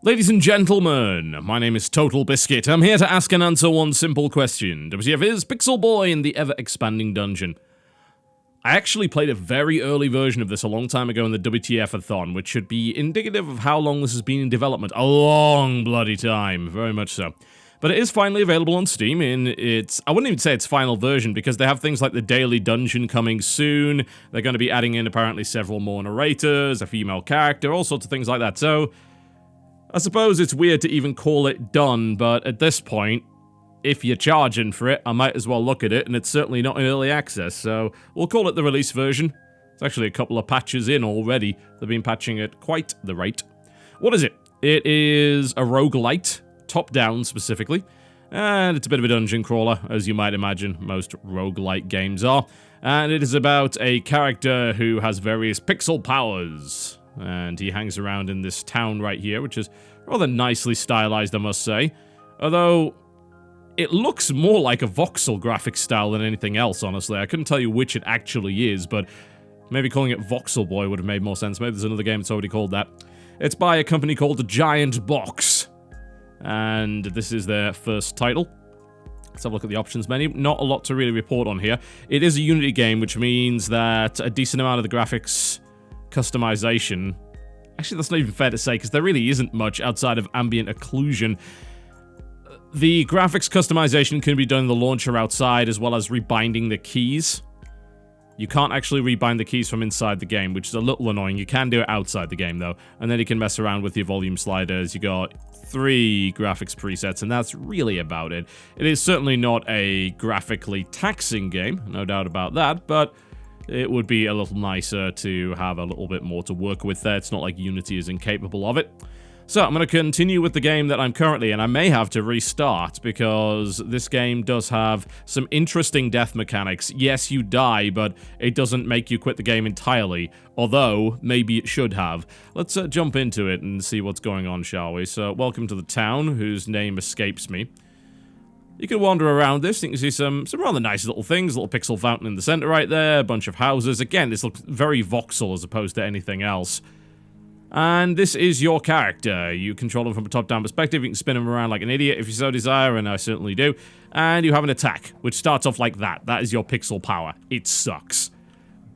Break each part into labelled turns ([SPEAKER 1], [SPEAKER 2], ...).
[SPEAKER 1] Ladies and gentlemen, my name is TotalBiscuit. I'm here to ask and answer one simple question. WTF is Pixel Boy in the ever-expanding dungeon. I actually played a very early version of this a long time ago in the WTF-a-thon, which should be indicative of how long this has been in development. A long bloody time, very much so. But it is finally available on Steam in its, I wouldn't even say its final version, because they have things like the daily dungeon coming soon. They're going to be adding in apparently several more narrators, a female character, all sorts of things like that. So I suppose it's weird to even call it done, but at this point, if you're charging for it, I might as well look at it, and it's certainly not in early access, so we'll call it the release version. It's actually a couple of patches in already. They've been patching at quite the rate. What is it? It is a roguelite, top-down specifically, and it's a bit of a dungeon crawler, as you might imagine most roguelite games are, and it is about a character who has various pixel powers. And he hangs around in this town right here, which is rather nicely stylized, I must say. Although, it looks more like a voxel graphic style than anything else, honestly. I couldn't tell you which it actually is, but maybe calling it Voxel Boy would have made more sense. Maybe there's another game that's already called that. It's by a company called Giant Box. And this is their first title. Let's have a look at the options menu. Not a lot to really report on here. It is a Unity game, which means that a decent amount of the graphics customization. Actually, that's not even fair to say, because there really isn't much outside of ambient occlusion. The graphics customization can be done in the launcher outside, as well as rebinding the keys. You can't actually rebind the keys from inside the game, which is a little annoying. You can do it outside the game, though. And then you can mess around with your volume sliders. You got 3 graphics presets, and that's really about it. It is certainly not a graphically taxing game, no doubt about that, but it would be a little nicer to have a little bit more to work with there. It's not like Unity is incapable of it. So, I'm going to continue with the game that I'm currently in. I may have to restart, because this game does have some interesting death mechanics. Yes, you die, but it doesn't make you quit the game entirely. Although, maybe it should have. Let's jump into it and see what's going on, shall we? So, welcome to the town, whose name escapes me. You can wander around this, you can see some rather nice little things, a little pixel fountain in the center right there, a bunch of houses. Again, this looks very voxel as opposed to anything else. And this is your character. You control him from a top-down perspective, you can spin him around like an idiot if you so desire, and I certainly do. And you have an attack, which starts off like that. That is your pixel power. It sucks.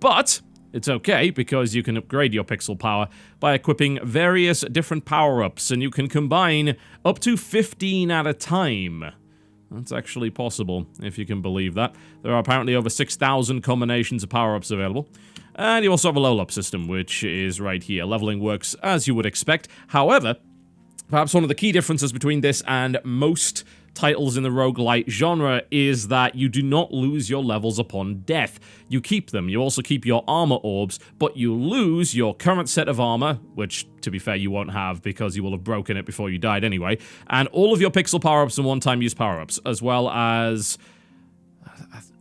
[SPEAKER 1] But it's okay, because you can upgrade your pixel power by equipping various different power-ups, and you can combine up to 15 at a time. That's actually possible, if you can believe that. There are apparently over 6,000 combinations of power-ups available. And you also have a level-up system, which is right here. Leveling works as you would expect. However, perhaps one of the key differences between this and most titles in the roguelite genre is that you do not lose your levels upon death. You keep them. You also keep your armor orbs, but you lose your current set of armor, which, to be fair, you won't have because you will have broken it before you died anyway, and all of your pixel power-ups and one-time use power-ups, as well as...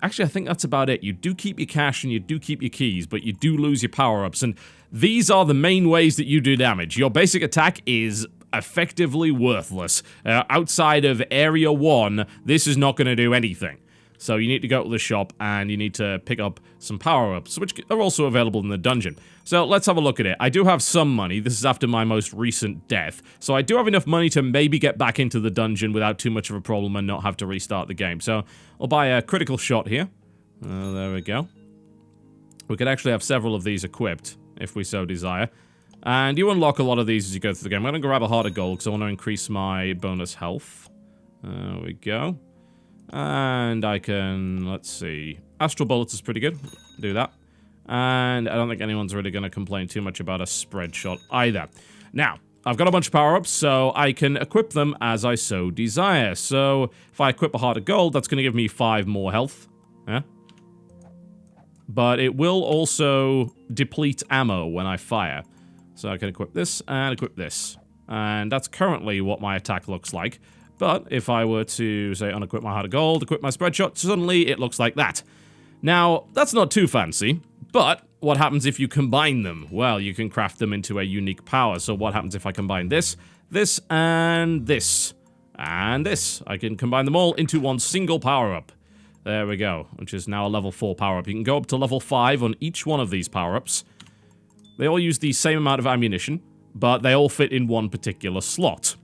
[SPEAKER 1] Actually, I think that's about it. You do keep your cash and you do keep your keys, but you do lose your power-ups, and these are the main ways that you do damage. Your basic attack is effectively worthless. Outside of Area 1, this is not going to do anything. So you need to go to the shop and you need to pick up some power-ups, which are also available in the dungeon. So let's have a look at it. I do have some money. This is after my most recent death. So I do have enough money to maybe get back into the dungeon without too much of a problem and not have to restart the game. So I'll buy a critical shot here. There we go. We could actually have several of these equipped, if we so desire. And you unlock a lot of these as you go through the game. I'm going to grab a heart of gold because I want to increase my bonus health. There we go. And I can, let's see. Astral Bullets is pretty good. Do that. And I don't think anyone's really going to complain too much about a spread shot either. Now, I've got a bunch of power-ups, so I can equip them as I so desire. So, if I equip a heart of gold, that's going to give me 5 more health. Yeah? But it will also deplete ammo when I fire. So I can equip this and equip this. And that's currently what my attack looks like. But if I were to, say, unequip my heart of gold, equip my spread shot, suddenly it looks like that. Now, that's not too fancy, but what happens if you combine them? Well, you can craft them into a unique power. So what happens if I combine this, this, and this, and this? I can combine them all into one single power-up. There we go, which is now a level 4 power-up. You can go up to level 5 on each one of these power-ups. They all use the same amount of ammunition, but they all fit in one particular slot.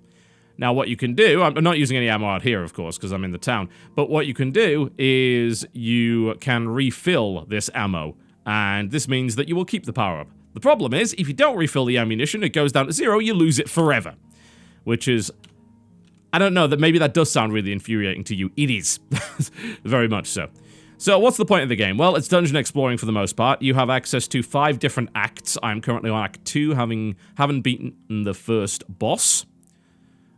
[SPEAKER 1] Now, what you can do, I'm not using any ammo out here, of course, because I'm in the town, but what you can do is you can refill this ammo, and this means that you will keep the power-up. The problem is, if you don't refill the ammunition, it goes down to 0, you lose it forever. Which is, I don't know, that maybe that does sound really infuriating to you. It is. Very much so. So, what's the point of the game? Well, it's dungeon exploring for the most part. You have access to 5 different acts. I'm currently on Act 2, haven't beaten the first boss.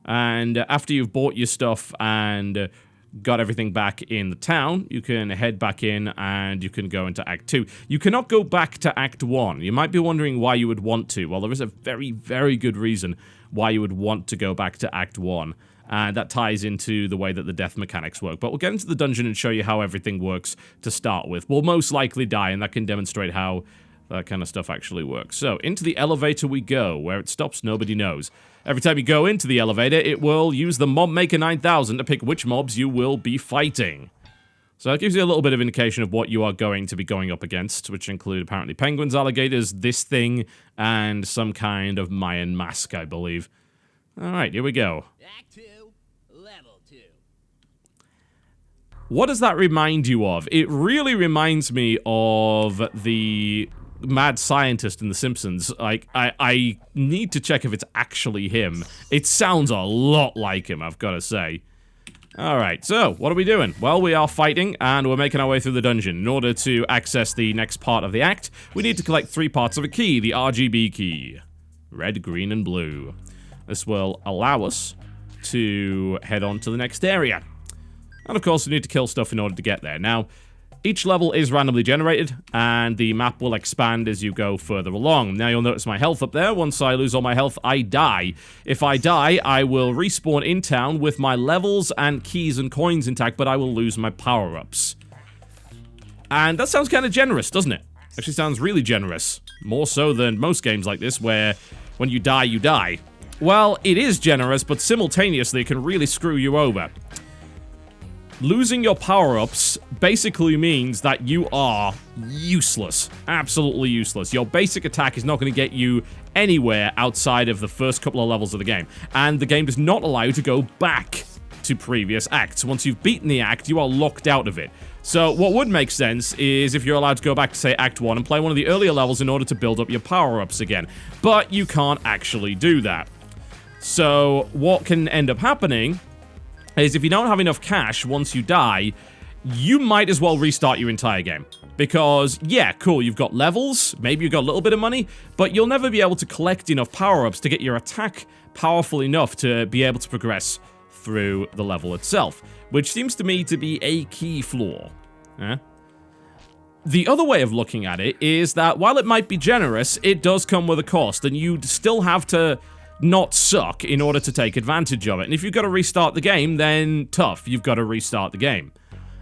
[SPEAKER 1] And after you've bought your stuff and got everything back in the town, you can head back in and you can go into Act 2. You cannot go back to Act 1. You might be wondering why you would want to. Well, there is a very, very good reason why you would want to go back to Act 1. And that ties into the way that the death mechanics work. But we'll get into the dungeon and show you how everything works to start with. We'll most likely die, and that can demonstrate how that kind of stuff actually works. So, into the elevator we go. Where it stops, nobody knows. Every time you go into the elevator, it will use the Mob Maker 9000 to pick which mobs you will be fighting. So that gives you a little bit of indication of what you are going to be going up against, which include apparently penguins, alligators, this thing, and some kind of Mayan mask, I believe. Alright, here we go.
[SPEAKER 2] Act 2, Level 2.
[SPEAKER 1] What does that remind you of? It really reminds me of the mad scientist in The Simpsons. Like, I need to check if it's actually him. It sounds a lot like him, I've got to say. Alright, so, what are we doing? Well, we are fighting, and we're making our way through the dungeon. In order to access the next part of the act, we need to collect 3 parts of a key, the RGB key. Red, green, and blue. This will allow us to head on to the next area. And of course, we need to kill stuff in order to get there. Now, each level is randomly generated, and the map will expand as you go further along. Now, you'll notice my health up there. Once I lose all my health, I die. If I die, I will respawn in town with my levels and keys and coins intact, but I will lose my power-ups. And that sounds kind of generous, doesn't it? Actually sounds really generous. More so than most games like this, where when you die, you die. Well, it is generous, but simultaneously it can really screw you over. Losing your power-ups basically means that you are useless. Absolutely useless. Your basic attack is not going to get you anywhere outside of the first couple of levels of the game. And the game does not allow you to go back to previous acts. Once you've beaten the act, you are locked out of it. So what would make sense is if you're allowed to go back to, say, Act 1 and play one of the earlier levels in order to build up your power-ups again. But you can't actually do that. So what can end up happening is if you don't have enough cash once you die, you might as well restart your entire game. Because, yeah, cool, you've got levels, maybe you've got a little bit of money, but you'll never be able to collect enough power-ups to get your attack powerful enough to be able to progress through the level itself, which seems to me to be a key flaw. The other way of looking at it is that while it might be generous, it does come with a cost, and you'd still have to not suck in order to take advantage of it. And if you've got to restart the game, then tough, you've got to restart the game.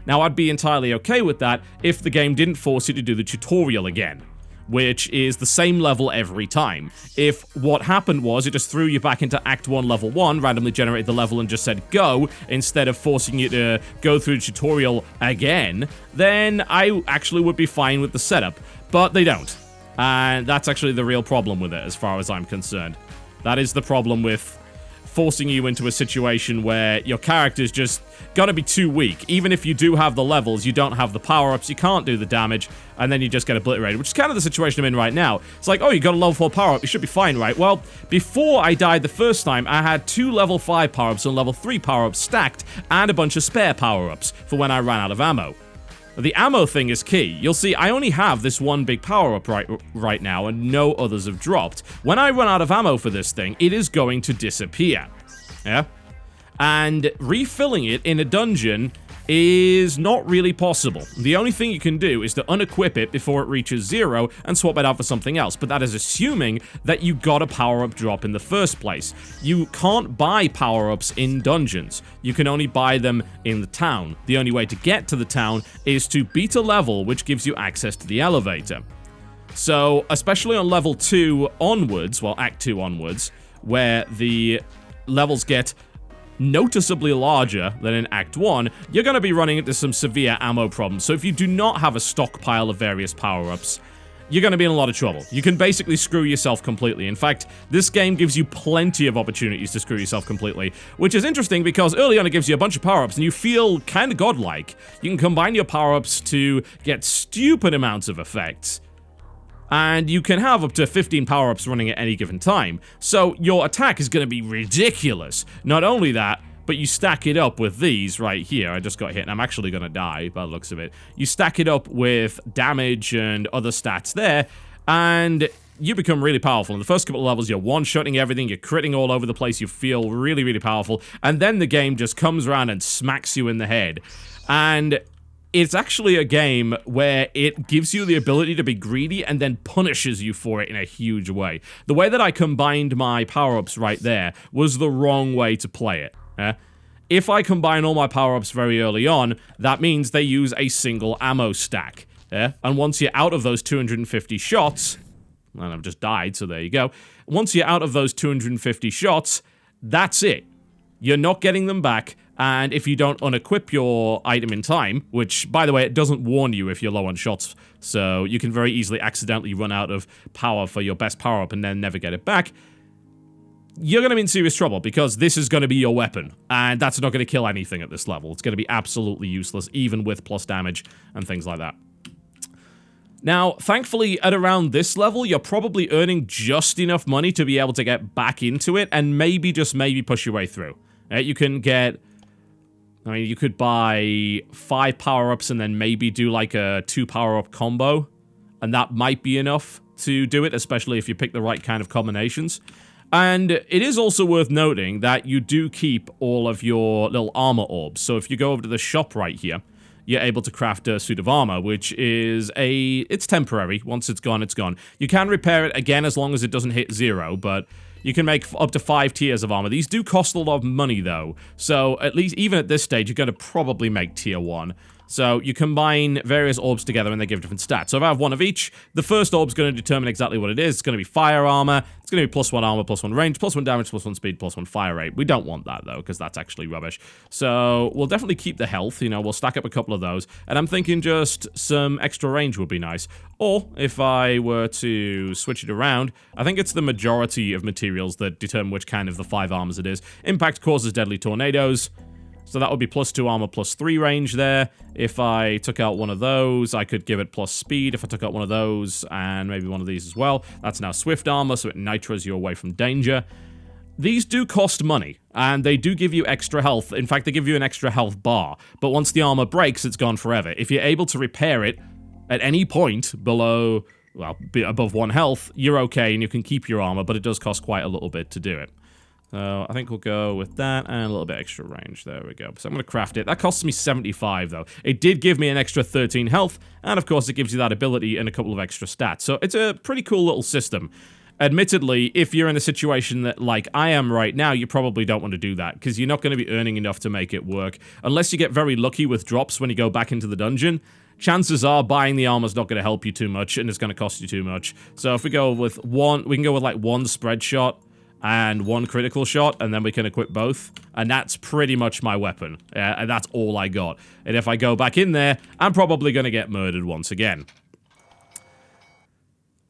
[SPEAKER 1] Now, I'd be entirely okay with that if the game didn't force you to do the tutorial again, which is the same level every time. If what happened was it just threw you back into Act 1, Level 1, randomly generated the level and just said go, instead of forcing you to go through the tutorial again, then I actually would be fine with the setup. But they don't. And that's actually the real problem with it, as far as I'm concerned. That is the problem with forcing you into a situation where your character's just gotta be too weak. Even if you do have the levels, you don't have the power-ups, you can't do the damage, and then you just get obliterated, which is kind of the situation I'm in right now. It's like, oh, you got a level 4 power-up, you should be fine, right? Well, before I died the first time, I had 2 level 5 power-ups and level 3 power-ups stacked, and a bunch of spare power-ups for when I ran out of ammo. The ammo thing is key. You'll see, I only have this one big power-up right now, and no others have dropped. When I run out of ammo for this thing, it is going to disappear. Yeah? And refilling it in a dungeon is not really possible. The only thing you can do is to unequip it before it reaches 0 and swap it out for something else, but that is assuming that you got a power-up drop in the first place. You can't buy power-ups in dungeons. You can only buy them in the town. The only way to get to the town is to beat a level which gives you access to the elevator. So, especially on level 2 onwards, well, Act 2 onwards, where the levels get noticeably larger than in Act 1, you're going to be running into some severe ammo problems. So if you do not have a stockpile of various power-ups, you're going to be in a lot of trouble. You can basically screw yourself completely. In fact, this game gives you plenty of opportunities to screw yourself completely, which is interesting because early on it gives you a bunch of power-ups and you feel kind of godlike. You can combine your power-ups to get stupid amounts of effects. And you can have up to 15 power-ups running at any given time. So your attack is going to be ridiculous. Not only that, but you stack it up with these right here. I just got hit and I'm actually going to die by the looks of it. You stack it up with damage and other stats there, and you become really powerful. In the first couple of levels, you're one-shotting everything, you're critting all over the place, you feel really, really powerful, and then the game just comes around and smacks you in the head. And it's actually a game where it gives you the ability to be greedy and then punishes you for it in a huge way. The way that I combined my power-ups right there was the wrong way to play it. If I combine all my power-ups very early on, that means they use a single ammo stack. And once you're out of those 250 shots, and I've just died, so there you go. Once you're out of those 250 shots, that's it. You're not getting them back, and if you don't unequip your item in time, which, by the way, it doesn't warn you if you're low on shots, so you can very easily accidentally run out of power for your best power-up and then never get it back, you're going to be in serious trouble because this is going to be your weapon, and that's not going to kill anything at this level. It's going to be absolutely useless, even with plus damage and things like that. Now, thankfully, at around this level, you're probably earning just enough money to be able to get back into it and maybe, just maybe, push your way through. You can get... I mean, you could buy 5 power-ups and then maybe do like a 2 power-up combo, and that might be enough to do it, especially if you pick the right kind of combinations. And it is also worth noting that you do keep all of your little armor orbs. So if you go over to the shop right here, you're able to craft a suit of armor, which is it's temporary. Once it's gone, it's gone. You can repair it again as long as it doesn't hit 0, but you can make up to 5 tiers of armor. These do cost a lot of money, though. So at least, even at this stage, you're going to probably make tier 1. So you combine various orbs together and they give different stats. So if I have one of each, the first orb's going to determine exactly what it is. It's going to be fire armor. It's going to be +1 armor, +1 range, +1 damage, +1 speed, +1 fire rate. We don't want that, though, because that's actually rubbish. So we'll definitely keep the health. You know, we'll stack up a couple of those. And I'm thinking just some extra range would be nice. Or if I were to switch it around, I think it's the majority of materials that determine which kind of the 5 armors it is. Impact causes deadly tornadoes. So that would be +2 armor, +3 range there. If I took out one of those, I could give it plus speed. If I took out one of those, and maybe one of these as well, that's now swift armor, so it nitros you away from danger. These do cost money, and they do give you extra health. In fact, they give you an extra health bar. But once the armor breaks, it's gone forever. If you're able to repair it at any point below, well, above 1 health, you're okay, and you can keep your armor, but it does cost quite a little bit to do it. So I think we'll go with that and a little bit extra range. There we go. So I'm going to craft it. That costs me 75, though. It did give me an extra 13 health, and of course it gives you that ability and a couple of extra stats. So it's a pretty cool little system. Admittedly, if you're in a situation that, like I am right now, you probably don't want to do that, because you're not going to be earning enough to make it work. Unless you get very lucky with drops when you go back into the dungeon, chances are buying the armor's not going to help you too much, and it's going to cost you too much. So if we go with we can go with like 1 spread shot, and 1 critical shot, and then we can equip both. And that's pretty much my weapon. And that's all I got. And if I go back in there, I'm probably going to get murdered once again.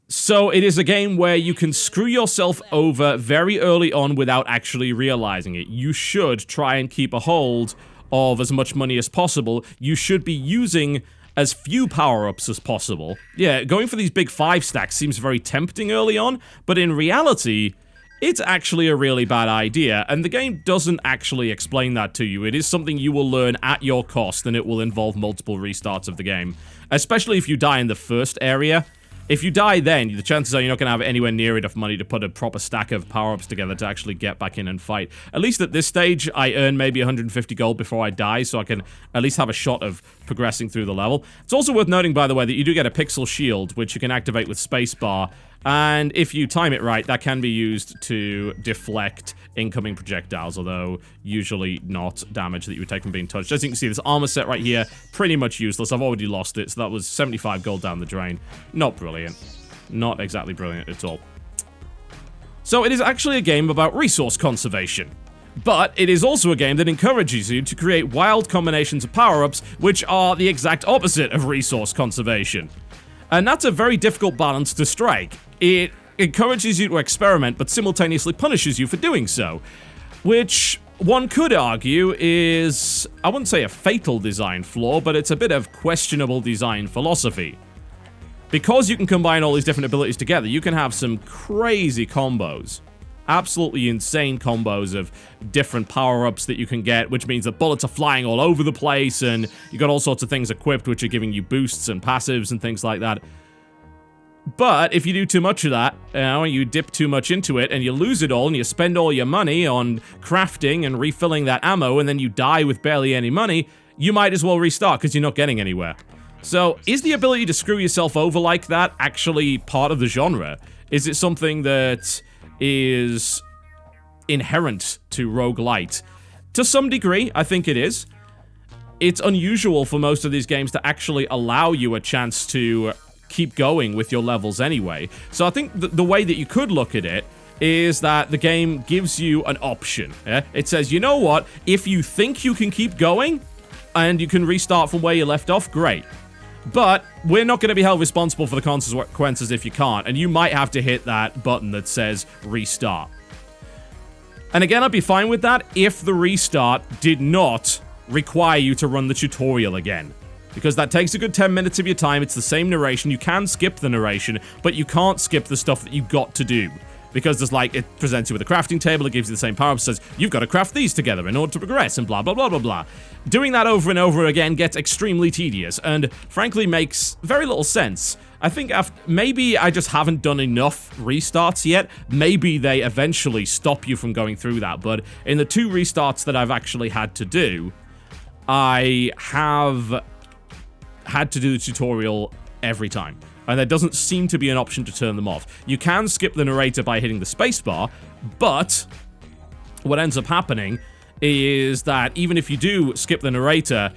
[SPEAKER 1] So it is a game where you can screw yourself over very early on without actually realizing it. You should try and keep a hold of as much money as possible. You should be using as few power-ups as possible. Yeah, going for these big 5 stacks seems very tempting early on, but in reality, it's actually a really bad idea, and the game doesn't actually explain that to you. It is something you will learn at your cost, and it will involve multiple restarts of the game. Especially if you die in the first area. If you die then, the chances are you're not going to have anywhere near enough money to put a proper stack of power-ups together to actually get back in and fight. At least at this stage, I earn maybe 150 gold before I die, so I can at least have a shot of progressing through the level. It's also worth noting, by the way, that you do get a pixel shield, which you can activate with spacebar. And if you time it right, that can be used to deflect incoming projectiles, although usually not damage that you would take from being touched. As you can see, this armor set right here, pretty much useless. I've already lost it, so that was 75 gold down the drain. Not brilliant. Not exactly brilliant at all. So it is actually a game about resource conservation. But it is also a game that encourages you to create wild combinations of power-ups, which are the exact opposite of resource conservation. And that's a very difficult balance to strike. It encourages you to experiment, but simultaneously punishes you for doing so. Which one could argue is, I wouldn't say a fatal design flaw, but it's a bit of questionable design philosophy. Because you can combine all these different abilities together, you can have some crazy combos. Absolutely insane combos of different power-ups that you can get, which means that bullets are flying all over the place, and you got all sorts of things equipped which are giving you boosts and passives and things like that. But if you do too much of that, you dip too much into it, and you lose it all, and you spend all your money on crafting and refilling that ammo, and then you die with barely any money, you might as well restart because you're not getting anywhere. So, is the ability to screw yourself over like that actually part of the genre? Is it something that is inherent to roguelite? To some degree, I think it is. It's unusual for most of these games to actually allow you a chance to keep going with your levels anyway. So I think the way that you could look at it is that the game gives you an option. Yeah? It says, you know what, if you think you can keep going and you can restart from where you left off, great. But we're not going to be held responsible for the consequences if you can't, and you might have to hit that button that says restart. And again, I'd be fine with that if the restart did not require you to run the tutorial again. Because that takes a good 10 minutes of your time, it's the same narration, you can skip the narration, but you can't skip the stuff that you've got to do. Because there's like, it presents you with a crafting table, it gives you the same power-ups, says, you've got to craft these together in order to progress, and blah, blah, blah, blah, blah. Doing that over and over again gets extremely tedious, and frankly makes very little sense. I think maybe I just haven't done enough restarts yet. Maybe they eventually stop you from going through that, but in the 2 restarts that I've actually had to do, I have had to do the tutorial every time. And there doesn't seem to be an option to turn them off. You can skip the narrator by hitting the spacebar, but what ends up happening is that even if you do skip the narrator,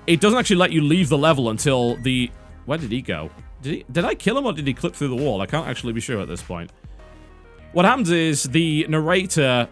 [SPEAKER 1] it doesn't actually let you leave the level until the... Where did he go? Did I kill him or did he clip through the wall? I can't actually be sure at this point. What happens is the narrator...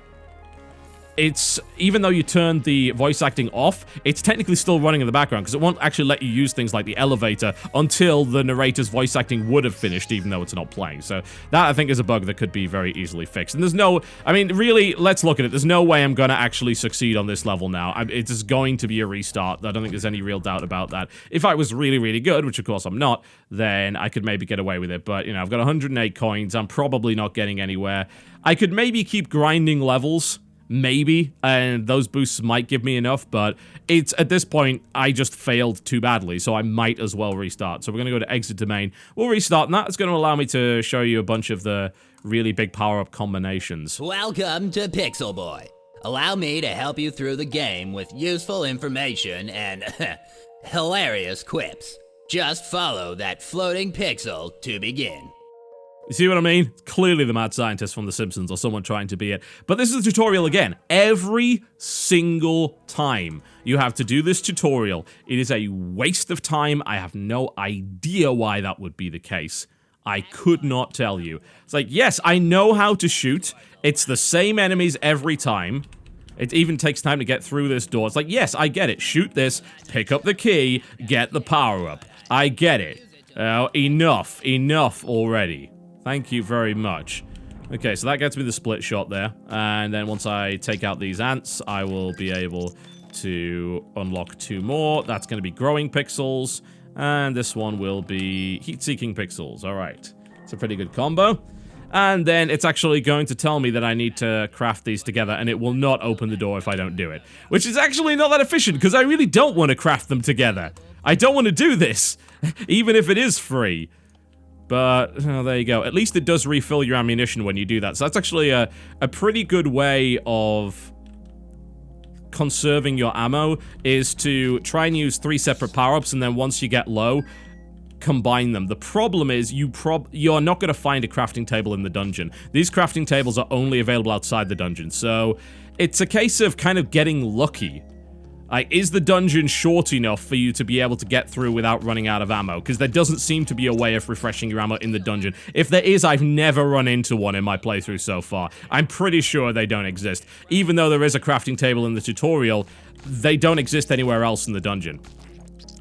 [SPEAKER 1] It's, even though you turn the voice acting off, it's technically still running in the background, because it won't actually let you use things like the elevator until the narrator's voice acting would have finished, even though it's not playing. So that, I think, is a bug that could be very easily fixed. And there's no, I mean, really, let's look at it. There's no way I'm going to actually succeed on this level now. It is going to be a restart. I don't think there's any real doubt about that. If I was really, really good, which of course I'm not, then I could maybe get away with it. But, you know, I've got 108 coins. I'm probably not getting anywhere. I could maybe keep grinding levels. Maybe, and those boosts might give me enough, but it's, at this point, I just failed too badly, so I might as well restart. So we're going to go to exit domain. We'll restart, and that's going to allow me to show you a bunch of the really big power-up combinations.
[SPEAKER 2] Welcome to Pixel Boy. Allow me to help you through the game with useful information and hilarious quips. Just follow that floating pixel to begin.
[SPEAKER 1] You see what I mean? Clearly the mad scientist from The Simpsons or someone trying to be it. But this is the tutorial again. Every single time you have to do this tutorial, it is a waste of time. I have no idea why that would be the case. I could not tell you. It's like, yes, I know how to shoot. It's the same enemies every time. It even takes time to get through this door. It's like, yes, I get it. Shoot this, pick up the key, get the power-up. I get it. Enough already. Thank you very much. Okay, so that gets me the split shot there. And then once I take out these ants, I will be able to unlock 2 more. That's going to be growing pixels. And this one will be heat-seeking pixels. All right. It's a pretty good combo. And then it's actually going to tell me that I need to craft these together, and it will not open the door if I don't do it. Which is actually not that efficient, because I really don't want to craft them together. I don't want to do this, even if it is free. But, oh, there you go. At least it does refill your ammunition when you do that. So that's actually a pretty good way of conserving your ammo, is to try and use 3 separate power-ups, and then once you get low, combine them. The problem is you're not going to find a crafting table in the dungeon. These crafting tables are only available outside the dungeon. So it's a case of kind of getting lucky. Like, is the dungeon short enough for you to be able to get through without running out of ammo? Because there doesn't seem to be a way of refreshing your ammo in the dungeon. If there is, I've never run into one in my playthrough so far. I'm pretty sure they don't exist. Even though there is a crafting table in the tutorial, they don't exist anywhere else in the dungeon,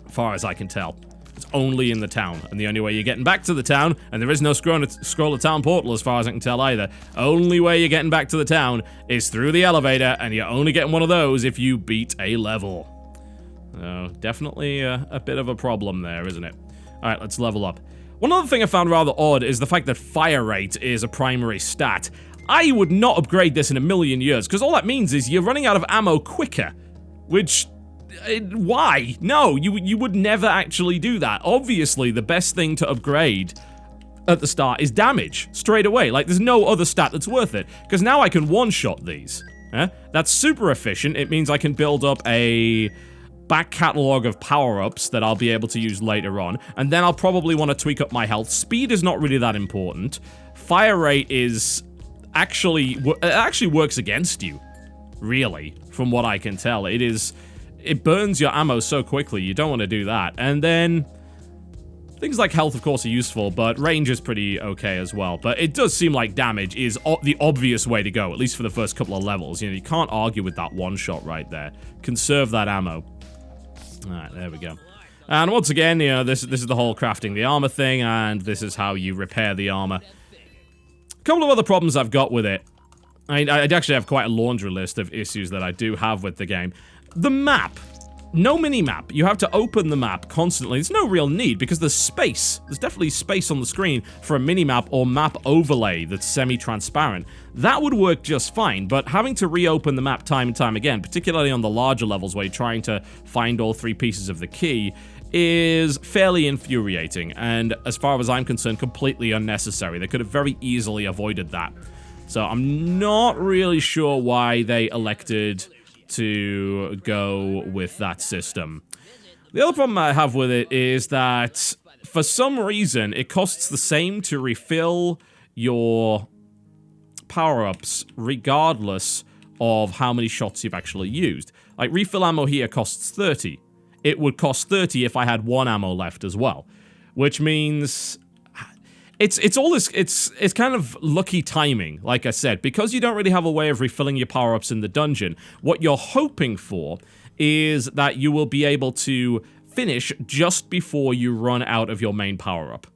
[SPEAKER 1] as far as I can tell. It's only in the town, and the only way you're getting back to the town, and there is no scroll of town portal as far as I can tell either, only way you're getting back to the town is through the elevator, and you're only getting one of those if you beat a level. So, definitely a bit of a problem there, isn't it? Alright, let's level up. One other thing I found rather odd is the fact that fire rate is a primary stat. I would not upgrade this in a million years, because all that means is you're running out of ammo quicker. Which, why? No, you would never actually do that. Obviously, the best thing to upgrade at the start is damage, straight away. Like, there's no other stat that's worth it, because now I can one-shot these. That's super efficient. It means I can build up a back catalog of power-ups that I'll be able to use later on, and then I'll probably want to tweak up my health. Speed is not really that important. Fire rate is actually works against you, really, from what I can tell. It burns your ammo so quickly, you don't want to do that. And then things like health, of course, are useful, but range is pretty okay as well. But it does seem like damage is the obvious way to go, at least for the first couple of levels. You know, you can't argue with that one shot right there. Conserve that ammo. Alright, there we go. And once again, you know, this is the whole crafting the armor thing, and this is how you repair the armor. A couple of other problems I've got with it. I actually have quite a laundry list of issues that I do have with the game. The map. No mini-map. You have to open the map constantly. There's no real need, because there's space. There's definitely space on the screen for a mini-map or map overlay that's semi-transparent. That would work just fine, but having to reopen the map time and time again, particularly on the larger levels where you're trying to find all three pieces of the key, is fairly infuriating, and as far as I'm concerned, completely unnecessary. They could have very easily avoided that. So I'm not really sure why they elected to go with that system. The other problem I have with it is that for some reason it costs the same to refill your power-ups regardless of how many shots you've actually used. Like, refill ammo here costs 30. It would cost 30 if I had one ammo left as well, which means it's kind of lucky timing, like I said, because you don't really have a way of refilling your power-ups in the dungeon. What you're hoping for is that you will be able to finish just before you run out of your main power-up,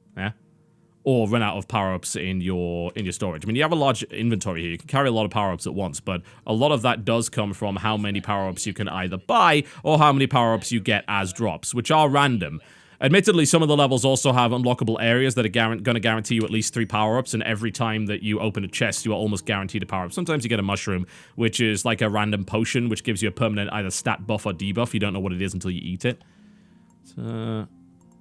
[SPEAKER 1] or run out of power-ups in your storage. I mean, you have a large inventory here. You can carry a lot of power-ups at once, but a lot of that does come from how many power-ups you can either buy or how many power-ups you get as drops, which are random. Admittedly, some of the levels also have unlockable areas that are going to guarantee you at least 3 power-ups, and every time that you open a chest, you are almost guaranteed a power-up. Sometimes you get a mushroom, which is like a random potion, which gives you a permanent either stat buff or debuff. You don't know what it is until you eat it. So,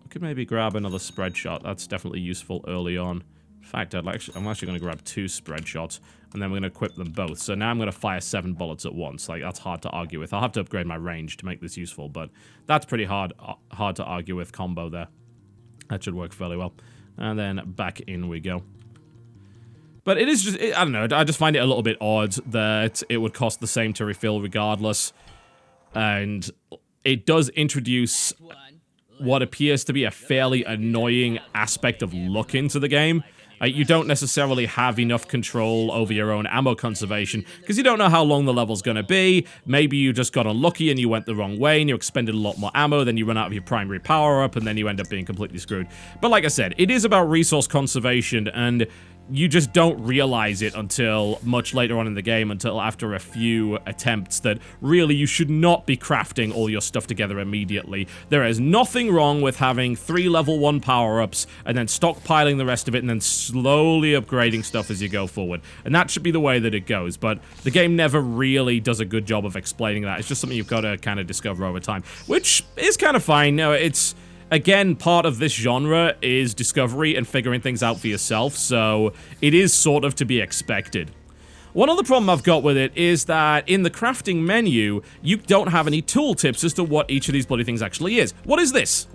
[SPEAKER 1] I could maybe grab another spread shot. That's definitely useful early on. In fact, I'm actually going to grab 2 spread shots, and then we're going to equip them both. So now I'm going to fire 7 bullets at once. Like, that's hard to argue with. I'll have to upgrade my range to make this useful, but that's pretty hard to argue with combo there. That should work fairly well. And then back in we go. But it is just, I don't know, I just find it a little bit odd that it would cost the same to refill regardless. And it does introduce what appears to be a fairly annoying aspect of look into the game. You don't necessarily have enough control over your own ammo conservation, because you don't know how long the level's going to be. Maybe you just got unlucky and you went the wrong way and you expended a lot more ammo, then you run out of your primary power-up, and then you end up being completely screwed. But like I said, it is about resource conservation, and you just don't realize it until much later on in the game, until after a few attempts, that really you should not be crafting all your stuff together immediately. There is nothing wrong with having 3 level 1 power-ups and then stockpiling the rest of it and then slowly upgrading stuff as you go forward. And that should be the way that it goes, but the game never really does a good job of explaining that. It's just something you've got to kind of discover over time, which is kind of fine. No, it's... Again, part of this genre is discovery and figuring things out for yourself, so it is sort of to be expected. One other problem I've got with it is that in the crafting menu, you don't have any tooltips as to what each of these bloody things actually is. What is this?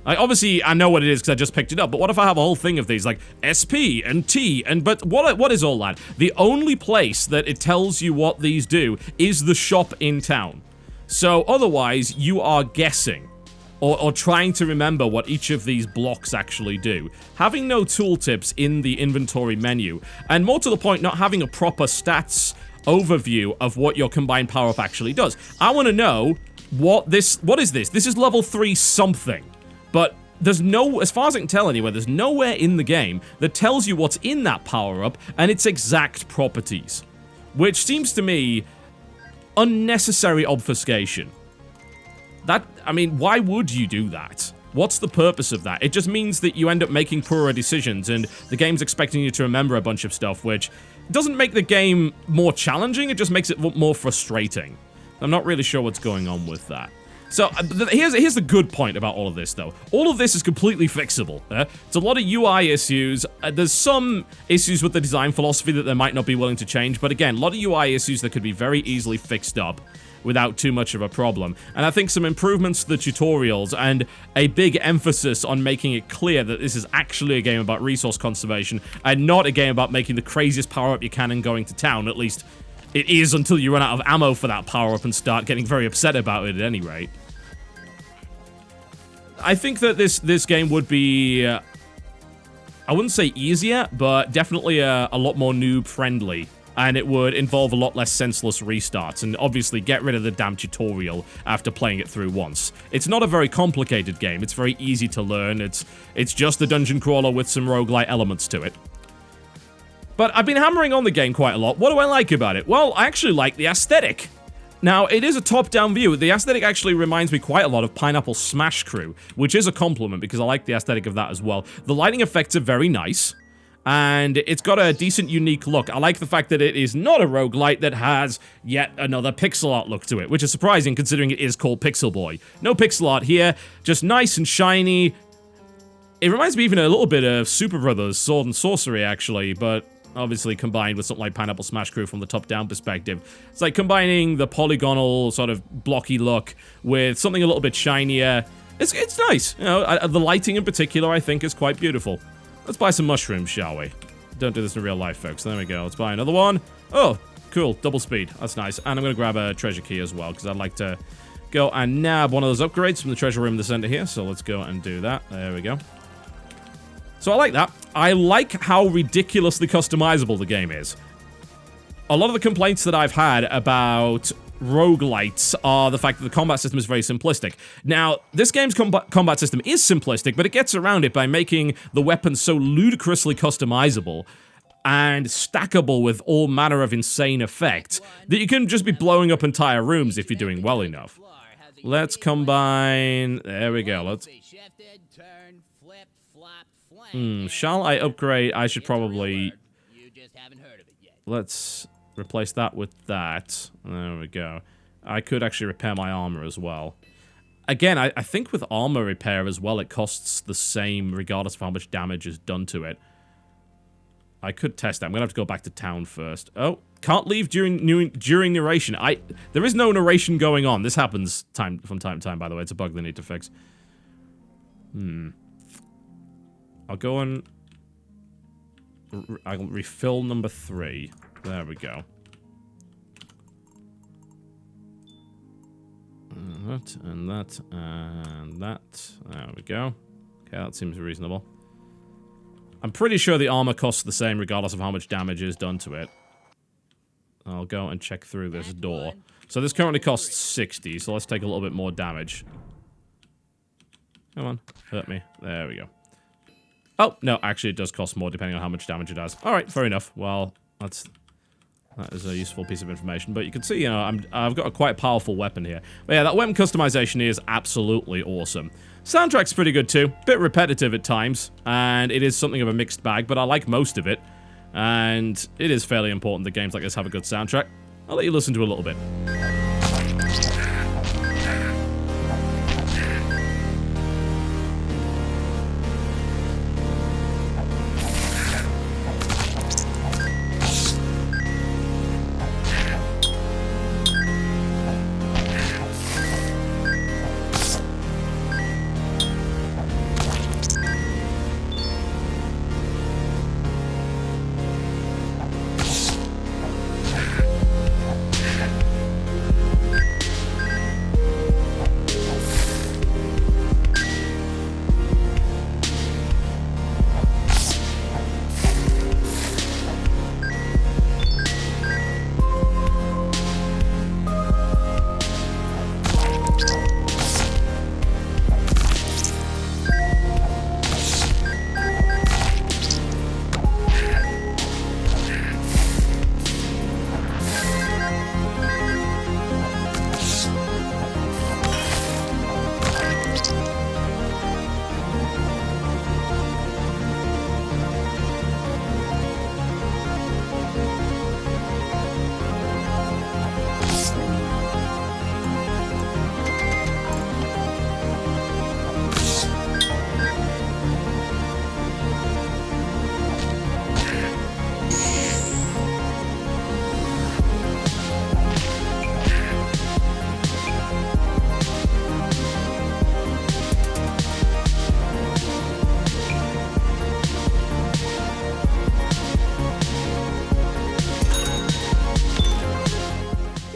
[SPEAKER 1] Obviously, I know what it is because I just picked it up, but what if I have a whole thing of these, like SP and T, but what is all that? The only place that it tells you what these do is the shop in town. So otherwise, you are guessing. Or trying to remember what each of these blocks actually do. Having no tooltips in the inventory menu, and more to the point, not having a proper stats overview of what your combined power-up actually does. I want to know what is this? This is level 3 something. But there's no, as far as I can tell anyway, there's nowhere in the game that tells you what's in that power-up and its exact properties. Which seems to me unnecessary obfuscation. That, I mean, why would you do that? What's the purpose of that? It just means that you end up making poorer decisions, and the game's expecting you to remember a bunch of stuff, which doesn't make the game more challenging, it just makes it more frustrating. I'm not really sure what's going on with that. So, here's the good point about all of this, though. All of this is completely fixable. It's a lot of UI issues. There's some issues with the design philosophy that they might not be willing to change, but again, a lot of UI issues that could be very easily fixed up without too much of a problem. And I think some improvements to the tutorials and a big emphasis on making it clear that this is actually a game about resource conservation and not a game about making the craziest power-up you can and going to town. At least it is until you run out of ammo for that power-up and start getting very upset about it at any rate. I think that this game would be, I wouldn't say easier, but definitely a lot more noob-friendly. And it would involve a lot less senseless restarts, and obviously get rid of the damn tutorial after playing it through once. It's not a very complicated game, it's very easy to learn, it's just a dungeon crawler with some roguelite elements to it. But I've been hammering on the game quite a lot. What do I like about it? Well, I actually like the aesthetic. Now, it is a top-down view. The aesthetic actually reminds me quite a lot of Pineapple Smash Crew, which is a compliment because I like the aesthetic of that as well. The lighting effects are very nice. And it's got a decent, unique look. I like the fact that it is not a roguelite that has yet another pixel art look to it, which is surprising considering it is called Pixel Boy. No pixel art here, just nice and shiny. It reminds me even a little bit of Super Brothers Sword and Sorcery, actually, but obviously combined with something like Pineapple Smash Crew from the top-down perspective. It's like combining the polygonal, sort of blocky look with something a little bit shinier. It's nice. You know, the lighting in particular, I think, is quite beautiful. Let's buy some mushrooms, shall we? Don't do this in real life, folks. There we go. Let's buy another one. Oh, cool. Double speed. That's nice. And I'm going to grab a treasure key as well, because I'd like to go and nab one of those upgrades from the treasure room in the center here. So let's go and do that. There we go. So I like that. I like how ridiculously customizable the game is. A lot of the complaints that I've had about roguelites are the fact that the combat system is very simplistic. Now, this game's combat system is simplistic, but it gets around it by making the weapons so ludicrously customizable and stackable with all manner of insane effects that you can just be blowing up entire rooms if you're doing well enough. Let's combine... There we go. Let's... shall I upgrade? I should probably... Let's... replace that with that. There we go. I could actually repair my armor as well. Again, I think with armor repair as well, it costs the same regardless of how much damage is done to it. I could test that. I'm gonna have to go back to town first. Oh, can't leave during narration. There is no narration going on. This happens from time to time, by the way. It's a bug they need to fix. I'll go and... I'll refill number 3. There we go. That, and that, and that. There we go. Okay, that seems reasonable. I'm pretty sure the armor costs the same regardless of how much damage is done to it. I'll go and check through this door. So this currently costs 60, so let's take a little bit more damage. Come on, hurt me. There we go. Oh, no, actually it does cost more depending on how much damage it does. Alright, fair enough. Well, that is a useful piece of information. But you can see, you know, I've got a quite powerful weapon here. But yeah, that weapon customization is absolutely awesome. Soundtrack's pretty good too. Bit repetitive at times, and it is something of a mixed bag, but I like most of it. And it is fairly important that games like this have a good soundtrack. I'll let you listen to a little bit.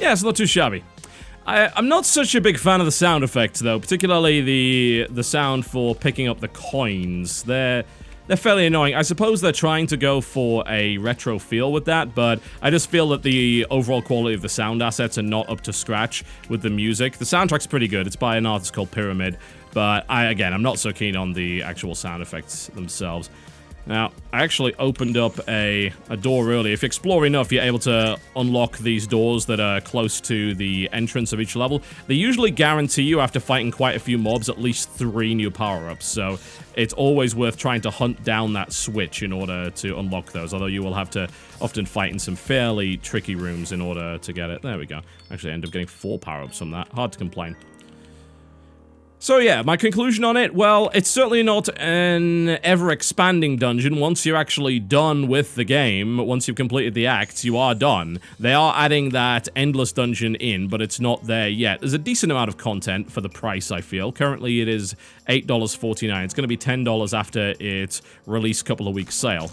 [SPEAKER 1] Yeah, it's not too shabby. I'm not such a big fan of the sound effects, though, particularly the sound for picking up the coins. They're fairly annoying. I suppose they're trying to go for a retro feel with that, but I just feel that the overall quality of the sound assets are not up to scratch with the music. The soundtrack's pretty good. It's by an artist called Pyramid, but again, I'm not so keen on the actual sound effects themselves. Now, I actually opened up a door earlier. If you explore enough, you're able to unlock these doors that are close to the entrance of each level. They usually guarantee you, after fighting quite a few mobs, at least 3 new power-ups, so it's always worth trying to hunt down that switch in order to unlock those, although you will have to often fight in some fairly tricky rooms in order to get it. There we go. Actually, I end up getting 4 power-ups from that. Hard to complain. So yeah, my conclusion on it, well, it's certainly not an ever-expanding dungeon. Once you're actually done with the game, once you've completed the acts, you are done. They are adding that endless dungeon in, but it's not there yet. There's a decent amount of content for the price, I feel. Currently, it is $8.49. It's going to be $10 after its release couple of weeks sale.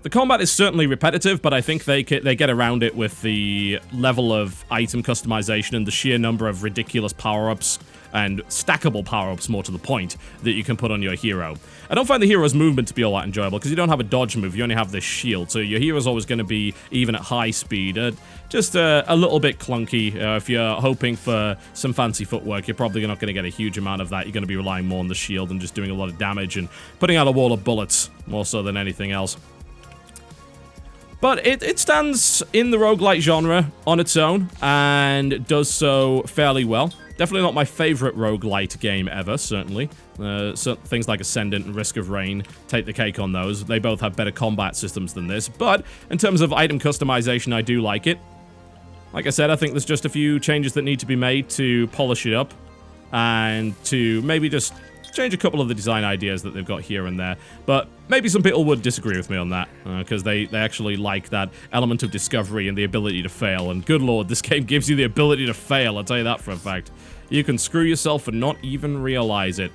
[SPEAKER 1] The combat is certainly repetitive, but I think they get around it with the level of item customization and the sheer number of ridiculous power-ups and stackable power-ups, more to the point, that you can put on your hero. I don't find the hero's movement to be all that enjoyable, because you don't have a dodge move, you only have this shield, so your hero's always going to be, even at high speed, just a little bit clunky. If you're hoping for some fancy footwork, you're probably not going to get a huge amount of that. You're going to be relying more on the shield and just doing a lot of damage and putting out a wall of bullets, more so than anything else. But it stands in the roguelite genre on its own, and does so fairly well. Definitely not my favorite roguelite game ever, certainly. Things like Ascendant and Risk of Rain take the cake on those. They both have better combat systems than this, but in terms of item customization, I do like it. Like I said, I think there's just a few changes that need to be made to polish it up, and to maybe just change a couple of the design ideas that they've got here and there. But maybe some people would disagree with me on that, because they actually like that element of discovery and the ability to fail. And good lord, this game gives you the ability to fail, I'll tell you that for a fact. You can screw yourself and not even realize it.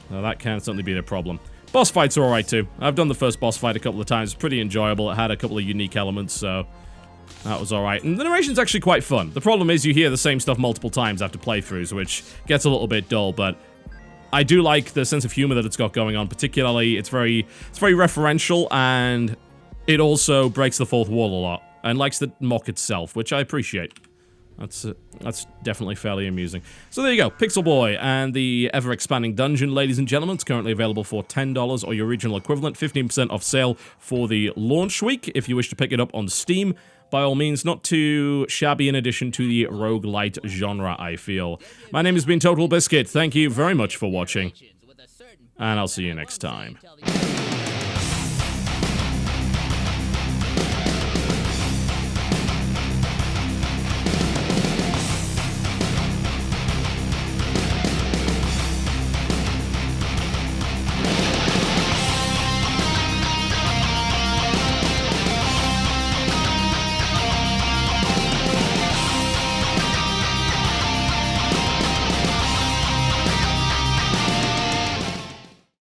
[SPEAKER 1] Now, that can certainly be the problem. Boss fights are alright too. I've done the first boss fight a couple of times. It's pretty enjoyable. It had a couple of unique elements, so that was alright. And the narration's actually quite fun. The problem is you hear the same stuff multiple times after playthroughs, which gets a little bit dull, but I do like the sense of humor that it's got going on. Particularly, it's very referential, and it also breaks the fourth wall a lot, and likes to mock itself, which I appreciate. That's definitely fairly amusing. So there you go, Pixel Boy and the ever-expanding dungeon, ladies and gentlemen. It's currently available for $10 or your regional equivalent, 15% off sale for the launch week. If you wish to pick it up on Steam, by all means, not too shabby in addition to the roguelite genre, I feel. My name has been TotalBiscuit. Thank you very much for watching, and I'll see you next time.